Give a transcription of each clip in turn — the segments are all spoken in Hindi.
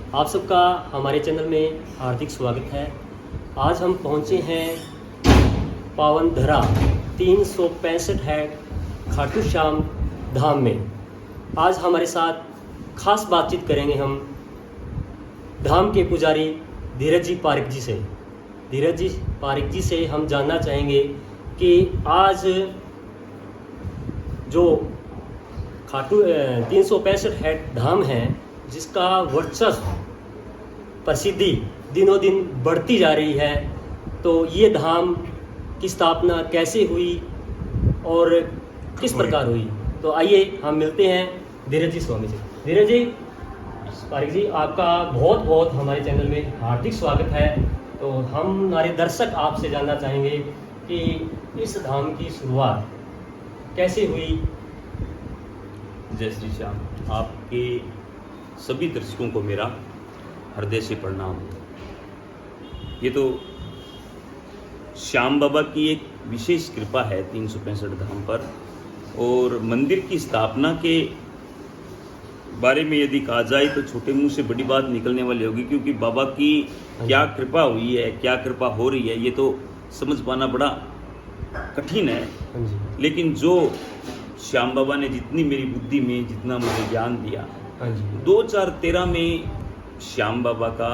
आप सबका हमारे चैनल में हार्दिक स्वागत है। आज हम पहुंचे हैं पावन धरा 365 है खाटू श्याम धाम में। आज हमारे साथ खास बातचीत करेंगे हम धाम के पुजारी धीरज जी पारिक जी से। धीरज जी पारिक जी से हम जानना चाहेंगे कि आज जो खाटू 365 है धाम है, जिसका वर्चस्व प्रसिद्धि दिनों दिन बढ़ती जा रही है, तो ये धाम की स्थापना कैसे हुई और किस प्रकार हुई, तो आइए हम मिलते हैं धीरज जी स्वामी से। धीरज जी पारिक जी, आपका बहुत बहुत हमारे चैनल में हार्दिक स्वागत है। तो हम हमारे दर्शक आपसे जानना चाहेंगे कि इस धाम की शुरुआत कैसे हुई। जय श्री श्याम। आपके सभी दर्शकों को मेरा हृदय से प्रणाम। ये तो श्याम बाबा की एक विशेष कृपा है 365 धाम पर। और मंदिर की स्थापना के बारे में यदि कहा जाए तो छोटे मुंह से बड़ी बात निकलने वाली होगी, क्योंकि बाबा की क्या कृपा हुई है, क्या कृपा हो रही है, ये तो समझ पाना बड़ा कठिन है। लेकिन जो श्याम बाबा ने जितनी मेरी बुद्धि में जितना मुझे ज्ञान दिया, 2013 में श्याम बाबा का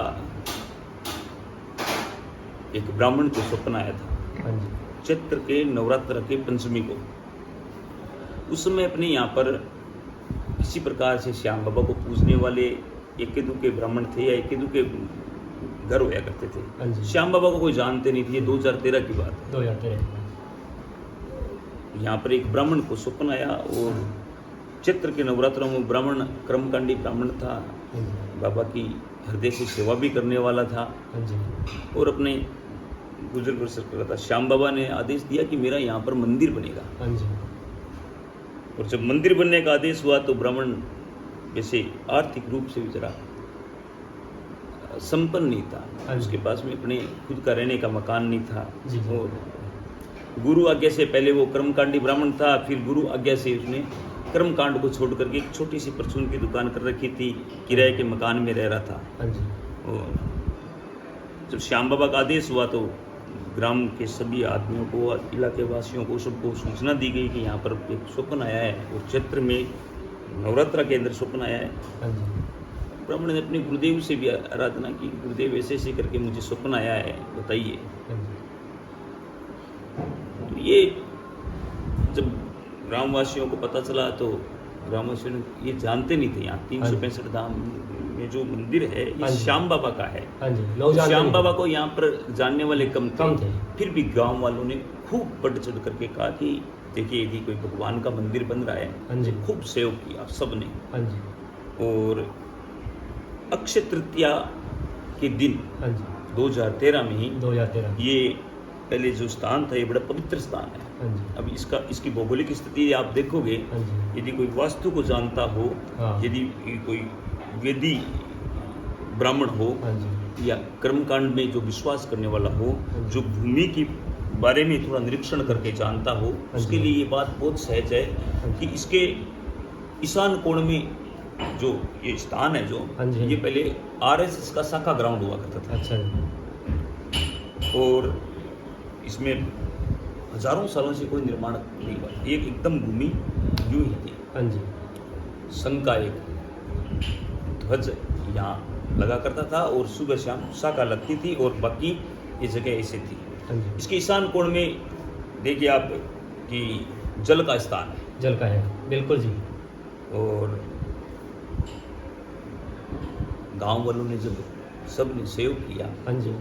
एक ब्राह्मण को स्वप्न आया था, चैत्र के नवरात्र के पंचमी को। उस समय अपने यहाँ पर किसी प्रकार से श्याम बाबा को पूजने वाले एक दुके ब्राह्मण थे या एक दुके घर होया करते थे। श्याम बाबा को कोई जानते नहीं थे। ये 2013 की बात है। 2013 यहाँ पर एक ब्राह्मण को स्वप्न आया और चैत्र के नवरात्रों में ब्राह्मण कर्मकांडी ब्राह्मण था, बाबा की हृदय से सेवा भी करने वाला था और अपने गुजर बसर कर रहा था। श्याम बाबा ने आदेश दिया कि मेरा यहाँ पर मंदिर बनेगा। और जब मंदिर बनने का आदेश हुआ तो ब्राह्मण वैसे आर्थिक रूप से भी जरा संपन्न नहीं था। उसके पास में अपने खुद का रहने का मकान नहीं था। और गुरु आज्ञा से पहले वो कर्मकांडी ब्राह्मण था, फिर गुरु आज्ञा से उसने कर्मकांड को छोड़ करके एक छोटी सी परचून की दुकान कर रखी थी, किराए के मकान में रह रहा था। और जब श्याम बाबा का आदेश हुआ तो ग्राम के सभी आदमियों को, इलाके वासियों को, सबको सूचना दी गई कि यहाँ पर एक स्वप्न आया है और चैत्र में नवरात्रा के अंदर स्वप्न आया है। ब्राह्मण ने अपने गुरुदेव से भी आराधना की, गुरुदेव ऐसे ऐसे करके मुझे स्वप्न आया है, बताइए। तो ये जब ग्रामवासियों को पता चला तो ग्रामवासियों ने ये जानते नहीं थे यहाँ 365 धाम में जो मंदिर है ये श्याम बाबा का है। श्याम बाबा को यहाँ पर जानने वाले कम थे। फिर भी गांव वालों ने खूब बढ़ चढ़ करके कहा कि देखिए यदि कोई भगवान का मंदिर बन रहा है। खूब सहयोग किया सबने। और अक्षय तृतीया के दिन 2013 में ही 2013 ये पहले जो स्थान था ये बड़ा पवित्र स्थान है। अब इसकी भौगोलिक स्थिति आप देखोगे, यदि कोई वास्तु को जानता हो, यदि कोई वेदी ब्राह्मण हो या कर्मकांड में जो विश्वास करने वाला हो, जो भूमि की बारे में थोड़ा निरीक्षण करके जानता हो, उसके लिए ये बात बहुत सहज है कि इसके ईशान कोण में जो ये स्थान है, जो ये पहले आरएसएस का शाखा ग्राउंड हुआ करता था। और इसमें हजारों सालों से कोई निर्माण नहीं हुआ। एक एकदम भूमि यूं ही थी। संघ का एक ध्वज यहाँ लगा करता था और सुबह शाम शाखा लगती थी और बाकी ये जगह ऐसे थी। इसके ईशान कोण में देखिए आप कि जल का स्थान है। जल का है, बिल्कुल जी। और गांव वालों ने जब सबने सहयोग किया,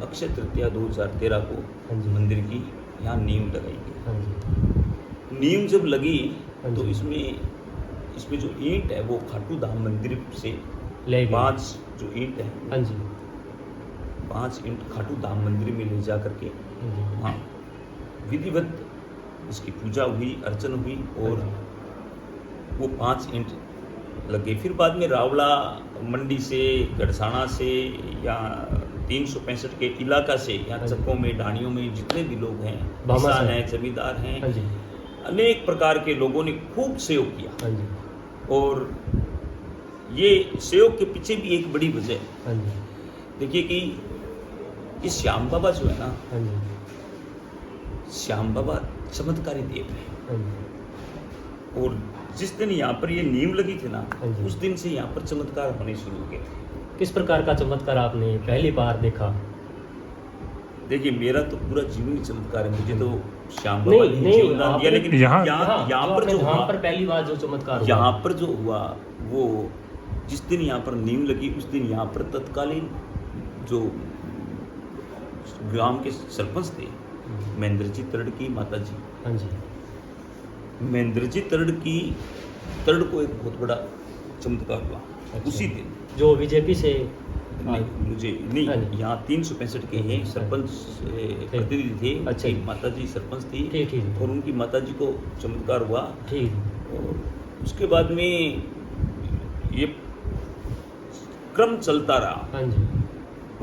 अक्षय तृतीया 2013 को मंदिर की यहाँ नींव लगाई गई। नींव जब लगी तो इसमें जो ईंट है वो खाटू धाम मंदिर से 5 जो ईंट है, 5 ईंट खाटू धाम मंदिर में ले जा करके वहाँ विधिवत इसकी पूजा हुई, अर्चन हुई और वो 5 ईंट लग गई। फिर बाद में रावला मंडी से, गढ़साना से या 365 के इलाका से, यहाँ चक्कों में, ढाणियों में जितने भी लोग हैं, किसान हैं, जमींदार हैं, अनेक प्रकार के लोगों ने खूब सहयोग किया। और ये सहयोग के पीछे भी एक बड़ी वजह है। हाँ जी। देखिए कि ये श्याम बाबा जो है ना, हाँ जी। श्याम बाबा चमत्कारी देव है। हाँ जी। और जिस दिन यहाँ पर ये नींव लगी थी ना, हाँ जी। उस दिन से यहाँ पर चमत्कार होने शुरू हो गए थे। किस प्रकार का चमत्कार आपने पहली बार देखा? देखिए मेरा तो पूरा जीवन ही चमत्कार है, मुझे तो श्याम नहीं, बाबा ने नहीं, जीवन दान दिया, आपने- लेकिन यहाँ- यहाँ जो पर आपने जो धाम हुआ, पर पहली बार जो चमत्कार हुआ, यहाँ पर जो हुआ वो जिस दिन यहाँ पर नींव लगी उस दिन यहाँ पर तत्कालीन जो ग्राम के सरपंच थे महेंद्र जी तरड़ की माता जी, हाँ जी। महेंद्र जी तरड़ को एक बहुत बड़ा चमत्कार हुआ। अच्छा। उसी दिन जो बीजेपी से नहीं, मुझे नहीं, हाँ जी। यहाँ 365 के हैं सरपंच प्रतिनिधि थे। अच्छा। एक माता जी सरपंच थी ठीक ठीक और उनकी माता जी को चमत्कार हुआ। ठीक। और उसके बाद में ये क्रम चलता रहा। हाँ जी।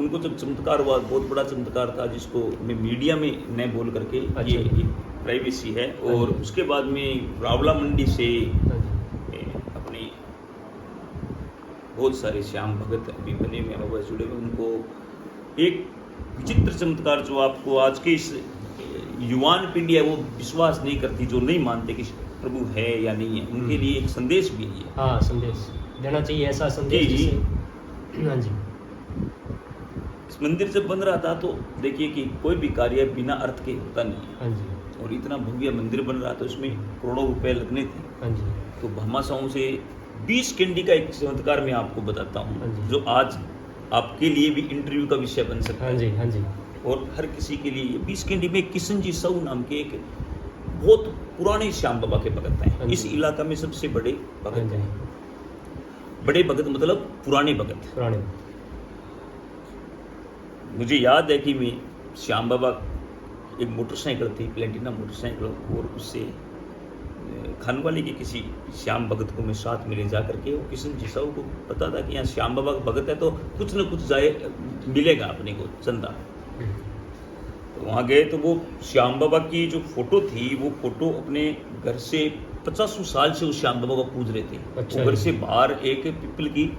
उनको जब चमत्कार हुआ, बहुत बड़ा चमत्कार था जिसको मैं मीडिया में न बोल करके, अच्छा। ये एक प्राइवेसी है। हाँ और जी। उसके बाद में रावला मंडी से हाँ जी। अपनी बहुत सारे श्याम भगत अभी बने हुए हैं, बाबा जुड़े हुए, उनको एक विचित्र चमत्कार जो आपको आज के इस युवान पीढ़ी है वो विश्वास नहीं करती, जो नहीं मानते कि प्रभु है या नहीं है, उनके लिए एक संदेश भी है। हाँ, संदेश देना चाहिए, ऐसा संदेश जी। जिससे। हाँ जी। इस मंदिर जब बन रहा था तो देखिए कि कोई भी कार्य बिना अर्थ के होता नहीं है। हाँ जी। और इतना भव्य मंदिर बन रहा था, उसमें करोड़ों रुपए लगने थे। हाँ जी। तो भामाशाहों से 20 कैंडी का एक चमत्कार मैं आपको बताता हाँ हूँ, जी। जो आज आपके लिए भी इंटरव्यू का विषय बन सकता हाँ है। जी। हाँ जी। और हर किसी के लिए 20 कैंडी में किशन जी साहू नाम के एक बहुत पुराने श्याम बाबा के भगत हाँ हैं। जी। इस इलाका में सबसे बड़े हाँ भगत जी। हैं। बड़े भगत मतलब पुराने भगत। पुराने। मुझे याद है कि मैं श्याम बाबा एक मोटरसाइकिल थी, प्लेटिना मोटरसाइकिल, और उससे खानवाली के किसी श्याम भगत को मैं साथ में ले जा करके, वो किशन जी साहू को पता था कि यहाँ श्याम बाबा का भगत है तो कुछ न कुछ जाए मिलेगा अपने को चंदा। तो वहाँ गए तो वो श्याम बाबा की जो फोटो थी, वो फोटो अपने घर से 50 साल से उस श्याम बाबा को पूज रहे थे। अच्छा वो घर जी। से बाहर एक पीपल की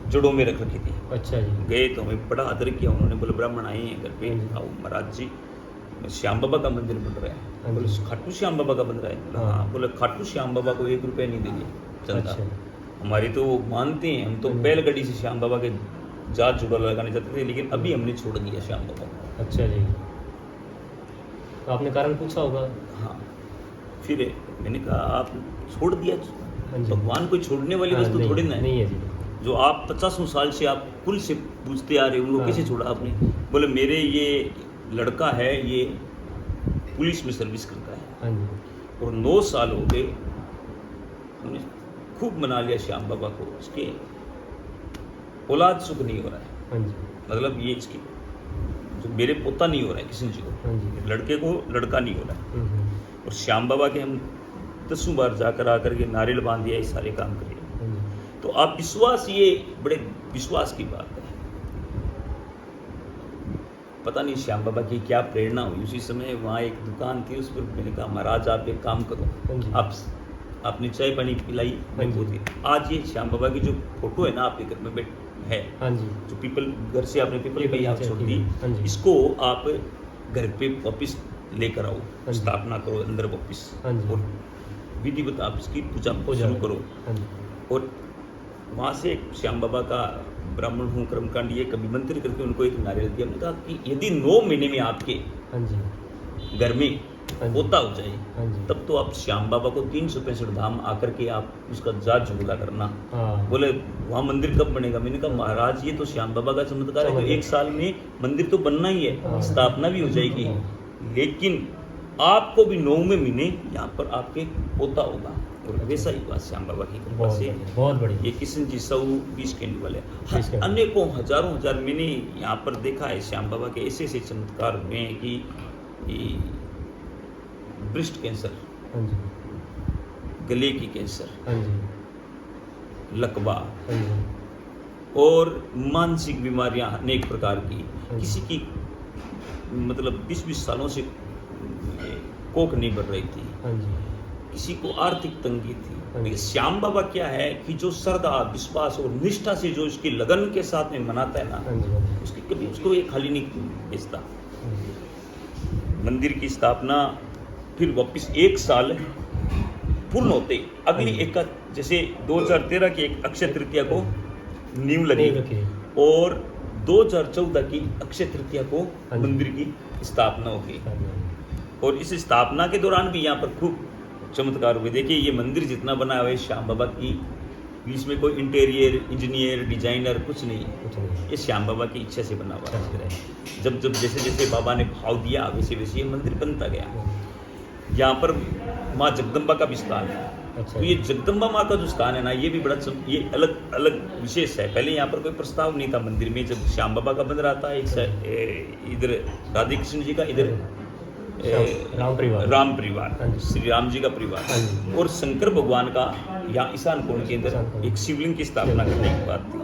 जड़ों में रख रखी थी। अच्छा जी। गए तो हमें बड़ा आदर किया उन्होंने, बोले ब्राह्मण आए हैं घर पे, हाँ जी। आओ महाराज जी श्याम बाबा का मंदिर बन रहा है। हाँ बोले जी। खाटू श्याम बाबा का बन रहा है? बोला, हाँ। हाँ। बोले खाटू श्याम बाबा को 1 रुपया नहीं देंगे चंदा। अच्छा। हमारी तो वो मानते हैं, हम तो हाँ जी। बैलगाड़ी से श्याम बाबा के जात जुड़ा लगाने जाते थे, लेकिन अभी हमने छोड़ दिया श्याम बाबा को। अच्छा जी। तो आपने कारण पूछा होगा? हाँ, फिर मैंने कहा आप छोड़ दिया? हाँ जी। भगवान कोई छोड़ने वाली हाँ, वस्तु नहीं- थोड़ी ना है। नहीं है जी। जो आप 50 साल से आप कुल से पूछते आ रहे हो, उनको हाँ। कैसे छोड़ा आपने? बोले मेरे ये लड़का है, ये पुलिस में सर्विस करता है हाँ जी। और 9 साल हो गए, हमने खूब मना लिया श्याम बाबा को, इसके औलाद सुख नहीं हो रहा है। हाँ जी। मतलब ये इसकी जो मेरे पोता नहीं हो रहा है किसी जी को, हाँ जी। लड़के को लड़का नहीं हो रहा है। हम्म। और श्याम बाबा के हम 10 बार जाकर आकर के नारियल बांध दिया, ये सारे काम करिए। हाँ जी। तो आप विश्वास, ये बड़े विश्वास की बात है। पता नहीं श्याम बाबा की क्या प्रेरणा हुई, उसी समय वहाँ एक दुकान थी, उस पर मैंने कहा महाराज आप एक काम करो, हाँ जी। आपने चाय पानी पिलाई, मैं हाँ जी। बहुत ही आज ये श्याम बाबा की जो फोटो है ना आपके घर में है, हाँ जी। जो पीपल घर से आपने पीपल पे आप छोड़ दी, हाँ जी। इसको आप घर पे वापिस लेकर आओ, हाँ जी। स्थापना करो अंदर वापिस, हाँ जी। और विधिवत आप इसकी पूजा पूजा शुरू करो। हाँ जी। और वहाँ से श्याम बाबा का ब्राह्मण हूँ कर्मकांड ये कभी मंत्र करके उनको एक नारियल दिया। हमने कहा कि यदि 9 महीने में आपके हाँ जी। घर में हाँ जी। पोता हो जाए, हाँ जी। तब तो आप श्याम बाबा को 365 धाम आकर के आप उसका जात झूला करना। हाँ। बोले वहाँ मंदिर कब बनेगा? मैंने कहा महाराज ये तो श्याम बाबा का चमत्कार है, तो चमत्कार। 1 साल में मंदिर तो बनना ही है, हाँ। स्थापना भी हो जाएगी, हाँ। लेकिन आपको भी 9वें महीने यहाँ पर आपके पोता होगा। और वैसा ही हुआ श्याम बाबा की कृपा बहुत से। बढ़िया, बहुत बढ़िया। ये किशन जी साहू 20 कैंडी वाले, 20 कैंडी। अनेकों हजारों हजार मैंने यहाँ पर देखा है श्याम बाबा के ऐसे ऐसे चमत्कार हुए हैं कि ब्रेस्ट कैंसर, हाँ जी। गले की कैंसर, हाँ जी। लकवा हाँ जी। और मानसिक बीमारियां अनेक प्रकार की, हाँ जी। किसी की मतलब 20-20 सालों से कोख नहीं बढ़ रही थी, हाँ जी। किसी को आर्थिक तंगी थी। हाँ जी। श्याम बाबा क्या है कि जो श्रद्धा विश्वास और निष्ठा से जो इसकी लगन के साथ में मनाता है ना, हाँ जी, हाँ जी। उसकी कभी उसको ये खाली नहीं बेचता। हाँ जी। मंदिर की स्थापना फिर वापस 1 साल पूर्ण होते ही अगली एक का, जैसे 2013 की एक अक्षय तृतीया को नींव लगी नींव रखी। और 2014 की अक्षय तृतीया को हाँ जी। मंदिर की स्थापना हो गई। हाँ जी, और इस स्थापना के दौरान भी यहाँ पर खूब चमत्कार हुए। देखिए ये मंदिर जितना बना हुआ है श्याम बाबा की, इसमें कोई इंटीरियर इंजीनियर डिजाइनर कुछ नहीं है, कुछ नहीं। ये श्याम बाबा की इच्छा से बना हुआ मंदिर है। जब जब जैसे जैसे बाबा ने भाव दिया वैसे वैसे ये मंदिर बनता गया। यहाँ पर माँ जगदम्बा का भी स्थान है। अच्छा। तो ये जगदम्बा माँ का जो स्थान है ना, ये भी बड़ा ये अलग अलग विशेष है। पहले यहाँ पर कोई प्रस्ताव नहीं था मंदिर में। जब श्याम बाबा का बन रहा था, एक इधर राधे कृष्ण जी का, इधर राम परिवार, राम परिवार, हाँ जी। श्री राम जी का हाँ परिवार, जी। और शंकर भगवान का यहाँ ईशान कोण के अंदर एक शिवलिंग की स्थापना करने की बात थी।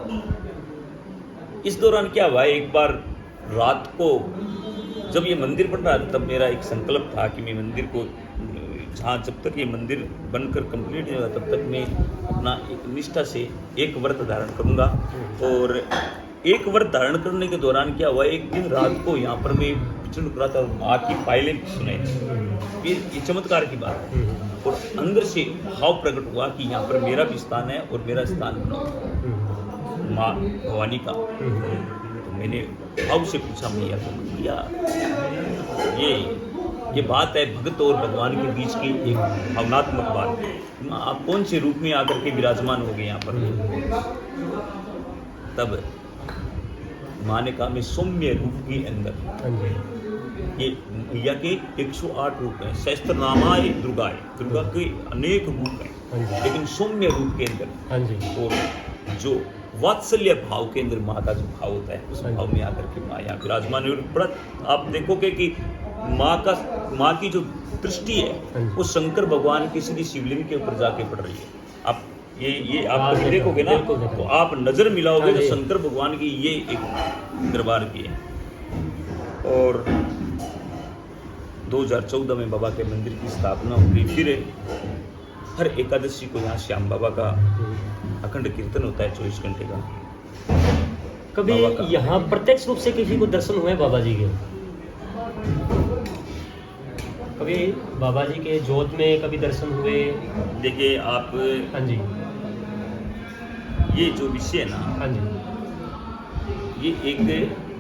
इस दौरान क्या हुआ, एक बार रात को जब ये मंदिर बन रहा था, तब मेरा एक संकल्प था कि मैं मंदिर को जहाँ जब तक ये मंदिर बनकर कंप्लीट नहीं होगा तब तक मैं अपना एक निष्ठा से एक व्रत धारण करूँगा। और एक व्रत धारण करने के दौरान क्या हुआ, एक दिन रात को यहाँ पर मैं विचरण कर रहा था और माँ की पायलें सुनाई। ये चमत्कार की बात है। और अंदर से भाव प्रकट हुआ कि यहाँ पर मेरा भी स्थान है और मेरा स्थान बना माँ भवानी का। तो मैंने भाव से पूछा, मैया को मैया ये बात है भगत और भगवान के बीच की एक भावनात्मक बात है। माँ आप कौन से रूप में आकर के विराजमान हो गए यहाँ पर? तब माँ ने कहा मैं सौम्य रूप के अंदर, ये मैया के 108 रूप हैं, सहस्त्र नामाय दुर्गा है, दुर्गा के अनेक रूप हैं, लेकिन सौम्य रूप के अंदर और जो वात्सल्य भाव के अंदर माँ का जो भाव होता है, उस भाव में आकर के माँ यहाँ विराजमान है। और बड़ा आप देखोगे कि माँ की जो दृष्टि है वो शंकर भगवान की सीधी शिवलिंग के ऊपर जाके पड़ रही है। आप ये आप कभी देखोगे ना तो आप नजर मिलाओगे तो शंकर भगवान की ये एक दरबार की है। और 2014 में बाबा के मंदिर की स्थापना हुई। फिर हर एकादशी को यहाँ श्याम बाबा का अखंड कीर्तन होता है 24 घंटे का। कभी यहाँ प्रत्यक्ष रूप से किसी को दर्शन हुए बाबा जी के? कभी बाबा जी के जोत में कभी दर्शन हुए? देखिए आप, हाँ जी, ये जो विषय है ना, हाँ जी, ये एक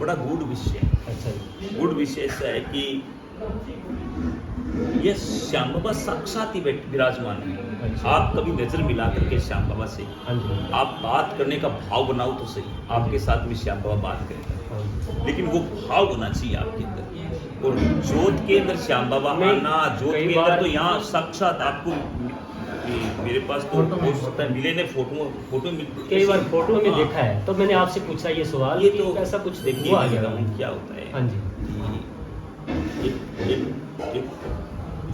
बड़ा गूढ़ विषय है। अच्छा, गूढ़ विषय ऐसा है कि ये श्याम बाबा साक्षात ही विराजमान है। अच्छा। आप कभी नजर मिला करके श्याम बाबा से हाँ जी, आप बात करने का भाव बनाओ तो सही, आपके साथ में श्याम बाबा बात करें, हाँ। लेकिन वो भाव होना चाहिए आपके अंदर। और जोत के अंदर श्याम बाबा आना, जोत के अंदर तो यहाँ साक्षात आपको, मेरे पास तो हो सकता है मिले ने फोटो कई बार फोटो में देखा है, तो मैंने आपसे पूछा ये सवाल, ये कि तो ऐसा कुछ देखिए हुआ क्या? क्या होता है। हाँ जी, एक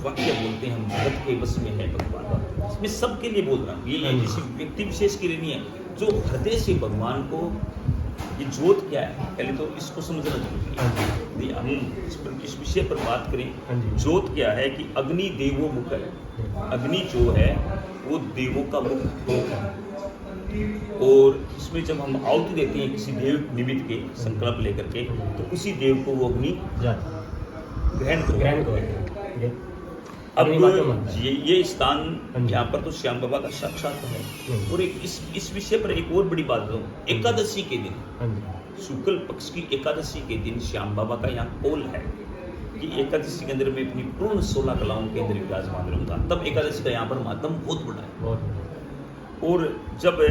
वाक्य बोलते हैं हम, भगत के बस में है भगवान। मैं सबके लिए बोल रहा हूँ, ये किसी व्यक्ति विशेष के लिए नहीं है। जो हृदय से भगवान को, ये जोत क्या है पहले तो इसको समझना जरूरी है। यदि हम इस विषय पर बात करें, जोत क्या है कि अग्नि देवो मुख है। अग्नि जो है वो देवों का मुख है। और इसमें जब हम आहुति देते हैं किसी देव निमित्त के संकल्प लेकर के, तो उसी देव को वो अग्नि ग्रहण करेगा। अब ये स्थान यहाँ पर तो श्याम बाबा का साक्षात है। और एक इस विषय पर एक और बड़ी बात बताऊं, एकादशी के दिन, शुक्ल पक्ष की एकादशी के दिन श्याम बाबा का यहाँ कोल है कि एकादशी के अंदर मैं अपनी पूर्ण 16 कलाओं के अंदर विराजमान रहूंगा। तब एकादशी का यहाँ पर मातम बहुत बड़ा है। और जब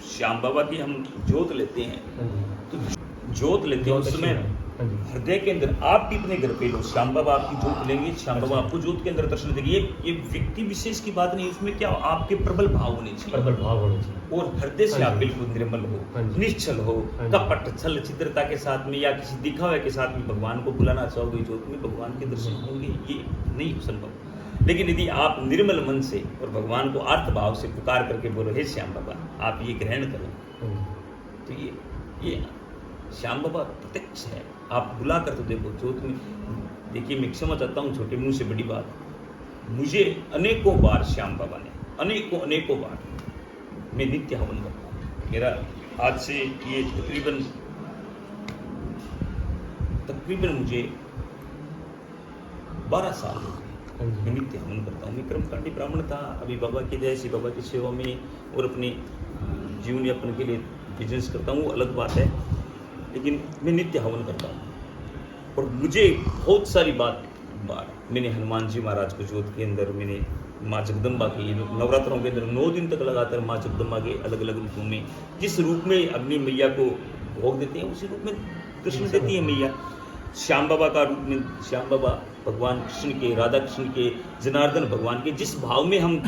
श्याम बाबा की हम जोत लेते हैं, तो जोत लेते हैं उस समय हृदय के अंदर आप भी अपने घर पे लो, श्याम बाबा आपकी जोत लेंगे, श्याम बाबा आपको जोत के अंदर दर्शन देंगे। ये व्यक्ति विशेष की बात नहीं, उसमें क्या आपके प्रबल भाव होने चाहिए, प्रबल भाव होने चाहिए। और हृदय से आप बिल्कुल निर्मल हो, निश्चल हो, कपट छल छिद्रता के साथ में या किसी दिखावे के साथ में भगवान को बुलाना चाहोगे जोत में, भगवान के दर्शन होंगे, ये नहीं संभव। लेकिन यदि आप निर्मल मन से और भगवान को आर्त भाव से पुकार करके बोलो, हे श्याम बाबा आप ये ग्रहण करो, तो ये श्याम बाबा प्रत्यक्ष है। आप बुला कर तो देखो जोत में। देखिए मैं क्षमा चाहता हूँ छोटे मुंह से बड़ी बात, मुझे अनेकों बार श्याम बाबा ने अनेकों बार मैं नित्य हवन करता हूँ। मेरा आज से ये तकरीबन मुझे 12 साल हो गए मैं नित्य हवन करता हूँ। मैं कर्मकांडी ब्राह्मण था, अभी बाबा की दया से बाबा की सेवा में और अपने जीवन यापन के लिए बिजनेस करता हूँ, वो अलग बात है, लेकिन मैं नित्य हवन करता हूँ। और मुझे बहुत सारी बार मैंने हनुमान जी महाराज को जोत के अंदर, मैंने माँ जगदम्बा के नवरात्रों के अंदर 9 दिन तक लगातार माँ जगदम्बा के अलग अलग रूपों में, जिस रूप में अग्नि मैया को भोग देते हैं उसी रूप में कृष्ण देती है मैया। श्याम बाबा का रूप में श्याम बाबा भगवान कृष्ण के, राधा कृष्ण के, जनार्दन भगवान के, जिस भाव में हम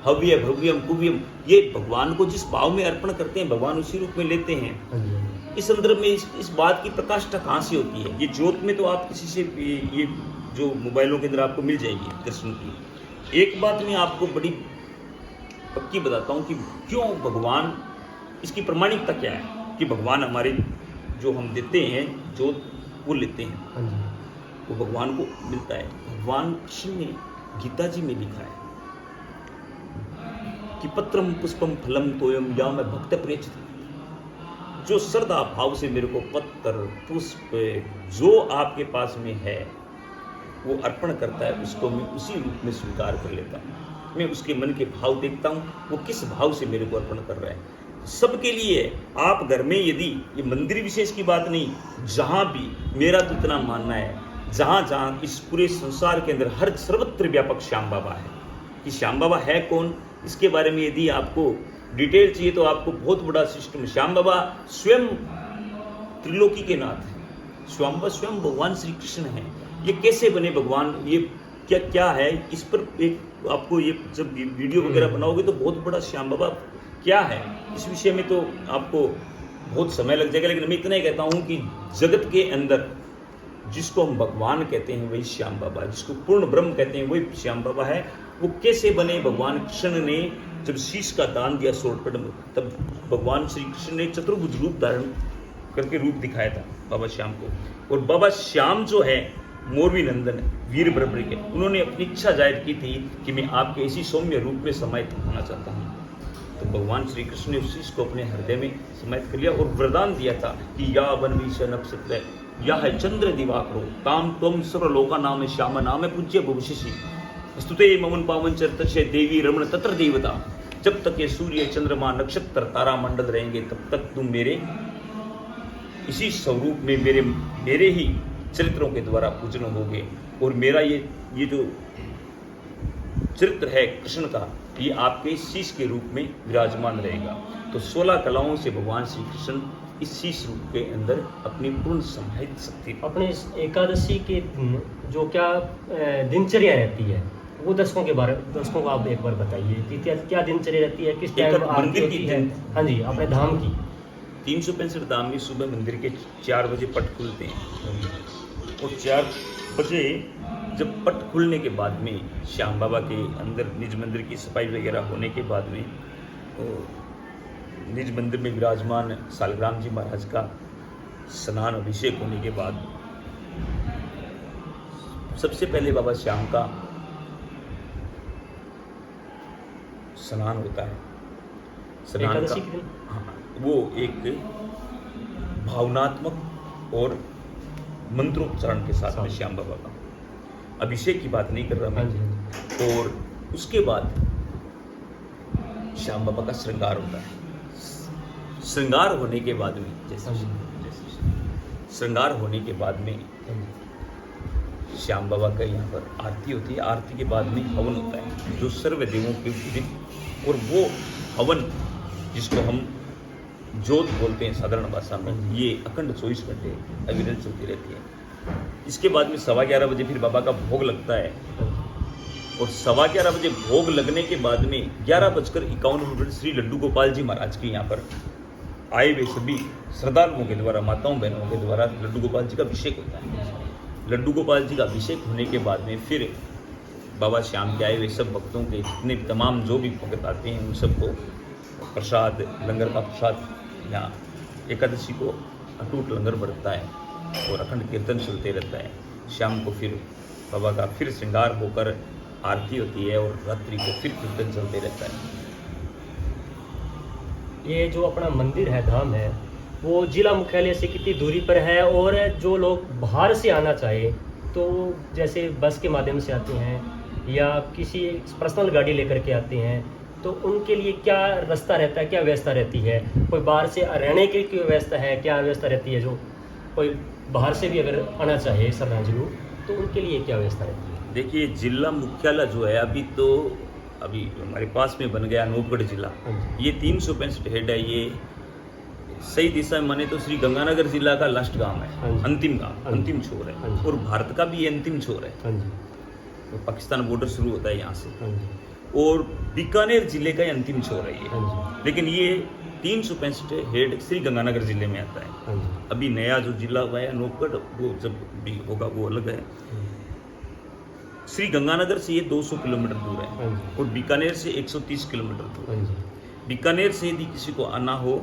हव्य भव्यम कुव्यम ये भगवान को जिस भाव में अर्पण करते हैं भगवान उसी रूप में लेते हैं। इस संदर्भ में इस बात की प्रकाष्ठा कहाँ से होती है? ये ज्योत में तो आप किसी से ये जो मोबाइलों के अंदर आपको मिल जाएगी कृष्ण की। एक बात मैं आपको बड़ी पक्की बताता हूँ कि क्यों भगवान, इसकी प्रमाणिकता क्या है कि भगवान हमारे जो हम देते हैं ज्योत वो लेते हैं, वो भगवान को मिलता है। भगवान कृष्ण ने गीता जी में लिखा है कि पत्रम पुष्पम फलम तोयम या मैं भक्त प्रेषित, जो श्रद्धा भाव से मेरे को पत्र पुष्प जो आपके पास में है वो अर्पण करता है, उसको मैं उसी रूप में स्वीकार कर लेता हूँ। मैं उसके मन के भाव देखता हूँ, वो किस भाव से मेरे को अर्पण कर रहा है। सबके लिए आप घर में, यदि ये मंदिर विशेष की बात नहीं, जहाँ भी मेरा तो इतना मानना है, जहाँ जहाँ इस पूरे संसार के अंदर हर सर्वत्र व्यापक श्याम बाबा है। कि श्याम बाबा है कौन, इसके बारे में यदि आपको डिटेल चाहिए तो आपको बहुत बड़ा सिस्टम। श्याम बाबा स्वयं त्रिलोकी के नाथ है, श्याम बाबा स्वयं भगवान श्री कृष्ण है। ये कैसे बने भगवान, ये क्या क्या है, इस पर एक आपको ये जब वीडियो वगैरह बनाओगे तो बहुत बड़ा श्याम बाबा क्या है इस विषय में तो आपको बहुत समय लग जाएगा। लेकिन मैं इतना ही कहता हूँ कि जगत के अंदर जिसको हम भगवान कहते हैं वही श्याम बाबा है, जिसको पूर्ण ब्रह्म कहते हैं वही श्याम बाबा है। वो कैसे बने? भगवान कृष्ण ने जब शीश का दान दिया स्वर्ण में, तब भगवान श्री कृष्ण ने चतुर्भुज रूप धारण करके रूप दिखाया था बाबा श्याम को। और बाबा श्याम जो है मोरवी नंदन वीर बराबरी के, उन्होंने अपनी इच्छा जाहिर की थी कि मैं आपके इसी सौम्य रूप में समाहित होना चाहता हूँ। तो भगवान श्री कृष्ण ने उस चीज को अपने हृदय में समाहित कर लिया और वरदान दिया था कि या वनवीश नक्षत्र या है चंद्र दिवाकरो ताम त्वम सर्वलोका नाम श्याम नाम पूज्य भविष्यसि स्तुते ममन पावन चरित्र देवी रमण तत्र देवता। जब तक ये सूर्य चंद्रमा नक्षत्र तारा मंडल रहेंगे तब तक तुम मेरे इसी स्वरूप में मेरे ही चरित्रों के द्वारा पूजन होगे। और मेरा ये जो चरित्र है कृष्ण का, ये आपके शीश के रूप में विराजमान रहेगा। तो 16 कलाओं से भगवान श्री कृष्ण इस शीश रूप के अंदर अपनी पूर्ण समाहित शक्ति। अपने एकादशी के दिन जो क्या दिनचर्या रहती है वो दर्शकों को आप एक बार बताइए कि क्या दिनचर्या रहती है, किस टाइम आरती होती है? हाँ जी, अपने धाम की 365 धाम में सुबह मंदिर के 4 बजे पट खुलते हैं और 4 बजे जब पट खुलने के बाद में श्याम बाबा के अंदर निज मंदिर की सफाई वगैरह होने के बाद में निज मंदिर में विराजमान सालग्राम जी महाराज का स्नान अभिषेक होने के बाद सबसे पहले बाबा श्याम का स्नान होता है। स्नान का हाँ, वो एक भावनात्मक और मंत्रोच्चारण के साथ में श्याम बाबा का अभिषेक की बात नहीं कर रहा मैं। और उसके बाद श्याम बाबा का श्रृंगार होता है। श्रृंगार होने के बाद में श्रृंगार होने के बाद में श्याम बाबा का यहाँ पर आरती होती है। आरती के बाद में हवन होता है जो सर्वदेवों के विदित, और वो हवन जिसको हम ज्योत बोलते हैं साधारण भाषा में, ये अखंड 24 घंटे अविरत चलती रहती है। इसके बाद में 11:15 बजे फिर बाबा का भोग लगता है और 11:15 बजे भोग लगने के बाद में 11:51 श्री लड्डू गोपाल जी महाराज के यहाँ पर आए हुए सभी श्रद्धालुओं के द्वारा, माताओं बहनों के द्वारा लड्डू गोपाल जी का अभिषेक होता है। लड्डू गोपाल जी का अभिषेक होने के बाद में फिर बाबा श्याम के आए हुए सब भक्तों के जितने तमाम जो भी भक्त आते हैं उन सबको प्रसाद, लंगर का प्रसाद, यहाँ एकादशी को अटूट लंगर बरतता है और अखंड कीर्तन चलते रहता है। शाम को फिर बाबा का फिर श्रृंगार होकर आरती होती है और रात्रि को फिर कीर्तन चलते रहता है। ये जो अपना मंदिर है, धाम है, वो जिला मुख्यालय से कितनी दूरी पर है? और जो लोग बाहर से आना चाहे तो जैसे बस के माध्यम से आते हैं या किसी पर्सनल गाड़ी लेकर के आते हैं, तो उनके लिए क्या रास्ता रहता है, क्या व्यवस्था रहती है? कोई बाहर से रहने की क्या व्यवस्था है, क्या व्यवस्था रहती है? जो कोई बाहर से भी अगर आना चाहे श्रद्धांजलि, तो उनके लिए क्या व्यवस्था रहती है? देखिए, जिला मुख्यालय जो है अभी हमारे पास में बन गया अनूपगढ़ जिला। ये 365 हेड है। ये सही दिशा में माने तो श्री गंगानगर जिला का लास्ट गांव है, अंतिम गांव, अंतिम छोर है, और भारत का भी ये अंतिम छोर है। तो पाकिस्तान बॉर्डर शुरू होता है यहाँ से, और बीकानेर जिले का अंतिम छोर है ये। लेकिन ये 365 हेड श्री गंगानगर जिले में आता है। अभी नया जो जिला हुआ है अनूपगढ़, वो जब भी होगा वो अलग है। श्री गंगानगर से ये 200 किलोमीटर दूर है, और बीकानेर से 130 किलोमीटर दूर है। बीकानेर से यदि किसी को आना हो,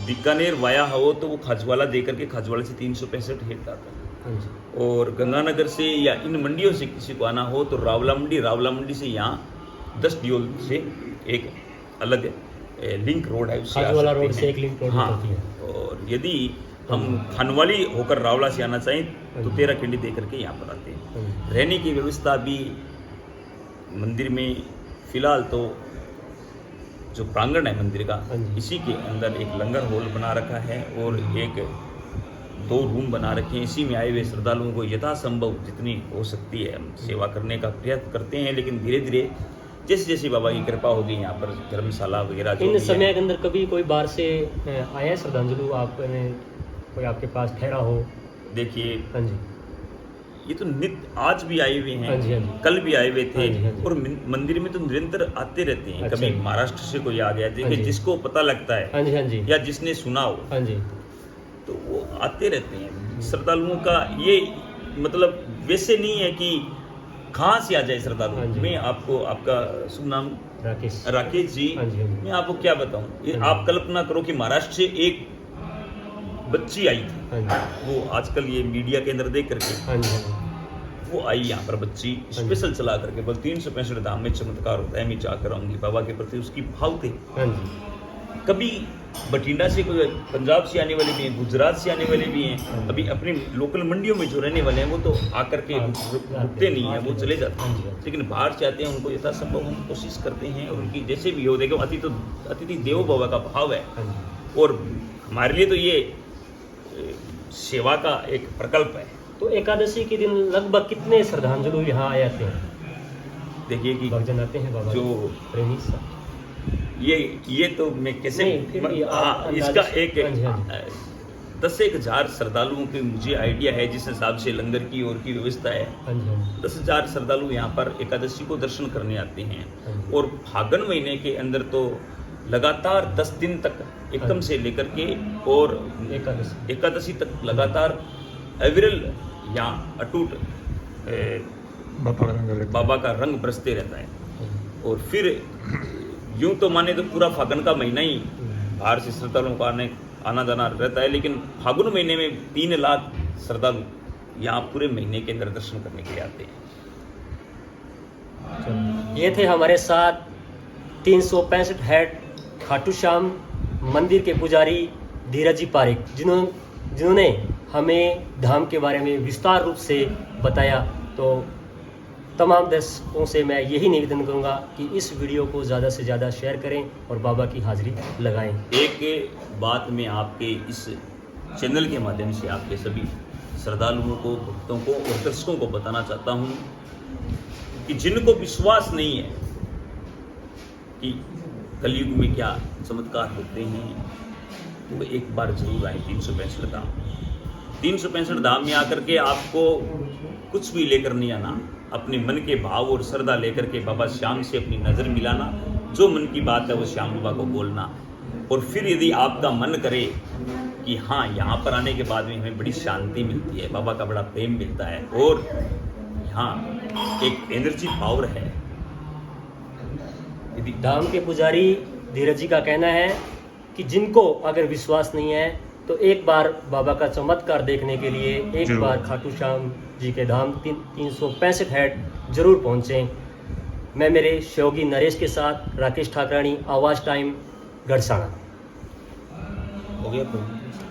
बीकानेर वाया हो, तो वो खाजवाला दे करके खाजवाला से 365 हेड आता है। और गंगानगर से या इन मंडियों से किसी को आना हो तो रावला मंडी से यहाँ 10 डियोल से एक अलग लिंक रोड है, उससे खाजवाला रोड से एक लिंक रोड होती है। और यदि हम थानवाली होकर रावला से आना चाहें तो 13 किंडी दे करके यहाँ पर आते हैं। रहने की व्यवस्था भी मंदिर में फिलहाल तो जो प्रांगण है मंदिर का, इसी के अंदर एक लंगर हॉल बना रखा है और एक 2 रूम बना रखे हैं। इसी में आए हुए श्रद्धालुओं को यथासंभव जितनी हो सकती है हम सेवा करने का प्रयत्न करते हैं। लेकिन धीरे धीरे जैसे जैसे बाबा की कृपा होगी, यहाँ पर धर्मशाला वगैरह इन समय के अंदर कभी कोई बाहर से आया श्रद्धांजलि आपने, कोई आपके पास ठहरा हो? देखिए, हाँ जी, ये तो नित्य आज भी आए हुए हैं, हाँ जी, हाँ जी, कल भी आए हुए थे। हाँ जी, हाँ जी। और मंदिर में तो निरंतर आते रहते हैं। अच्छा। कभी महाराष्ट्र से कोई आ गया, देखिए, हाँ जी। जिसको पता लगता है, हाँ जी, हाँ जी, या जिसने सुना हो, हाँ जी, तो वो आते रहते हैं। श्रद्धालुओं का ये मतलब वैसे नहीं है कि कहाँ से आ जाए श्रद्धालु। हाँ जी। मैं आपको, आपका शुभ नाम? राकेश जी। हाँ जी, हाँ जी। मैं आपको क्या बताऊं, ये हाँ जी। आप कल्पना करो कि महाराष्ट्र से एक बच्ची आई थी, हाँ जी, वो आजकल ये मीडिया के अंदर देख करके, हाँ जी, हाँ जी, वो आई यहाँ पर बच्ची स्पेशल चला करके, बल 365 धाम में चमत्कार होता है, मैं जाकर आऊंगी। बाबा के प्रति उसकी भाव थे। हाँ जी। कभी बठिंडा से कोई, पंजाब से आने वाले भी हैं, गुजरात से आने वाले भी हैं। अभी अपनी लोकल मंडियों में जो रहने वाले हैं वो तो आकर के रुकते नहीं हैं, वो चले जाते हैं। लेकिन बाहर से आते हैं, उनको यथासंभव हम कोशिश करते हैं। और उनकी जैसे भी हो, देखो अतिथि देवो भव का भाव है। और हमारे लिए तो ये सेवा का एक प्रकल्प है। तो एकादशी के दिन लगभग कितने श्रद्धांजलि यहाँ आते हैं? देखिए कि भक्तजन आते हैं बाबा जो प्रेमी सब, ये तो मैं कैसे, नहीं, फिर भी इसका एक हाँ जी, हाँ जी। 10,000 श्रद्धालुओं के मुझे आइडिया है, जिस हिसाब से लंगर की और की व्यवस्था है। हाँ जी, हाँ जी, 10,000 श्रद्धालु यहाँ पर एकादशी को दर्शन करने आते हैं। हाँ जी। और फागुन महीने के अंदर तो लगातार 10 दिन तक एकदम से लेकर के और एकादशी तक लगातार अविरल यहाँ अटूट बाबा का रंग बरसते रहता है। और फिर यूं तो माने तो पूरा फागुन का महीना ही बाहर से श्रद्धालुओं का आना जाना रहता है। लेकिन फागुन महीने में 3 लाख श्रद्धालु यहाँ पूरे महीने के अंदर दर्शन करने के लिए आते हैं। ये थे हमारे साथ 365 हेड खाटू श्याम मंदिर के पुजारी धीरज जी पारिक, जिन्होंने हमें धाम के बारे में विस्तार रूप से बताया। तो तमाम दर्शकों से मैं यही निवेदन करूंगा कि इस वीडियो को ज़्यादा से ज़्यादा शेयर करें और बाबा की हाजिरी लगाएं। एक बात मैं आपके इस चैनल के माध्यम से आपके सभी श्रद्धालुओं को, भक्तों को और दर्शकों को बताना चाहता हूं कि जिनको विश्वास नहीं है कि कलयुग में क्या चमत्कार होते हैं, वो एक बार जरूर आए 365 धाम। 365 धाम में आकर के आपको कुछ भी लेकर नहीं आना, अपने मन के भाव और श्रद्धा लेकर के बाबा श्याम से अपनी नज़र मिलाना, जो मन की बात है वो श्याम बाबा को बोलना। और फिर यदि आपका मन करे कि हाँ, यहाँ पर आने के बाद में हमें बड़ी शांति मिलती है, बाबा का बड़ा प्रेम मिलता है और यहाँ एक एनर्जी पावर है। धाम के पुजारी धीरज जी का कहना है कि जिनको अगर विश्वास नहीं है तो एक बार बाबा का चमत्कार देखने के लिए एक जरूर। बार खाटू श्याम जी के धाम 365 हेड जरूर पहुँचें। मैं मेरे सहयोगी नरेश के साथ राकेश ठाकरानी, आवाज़ टाइम, गढ़साना। हो गया तो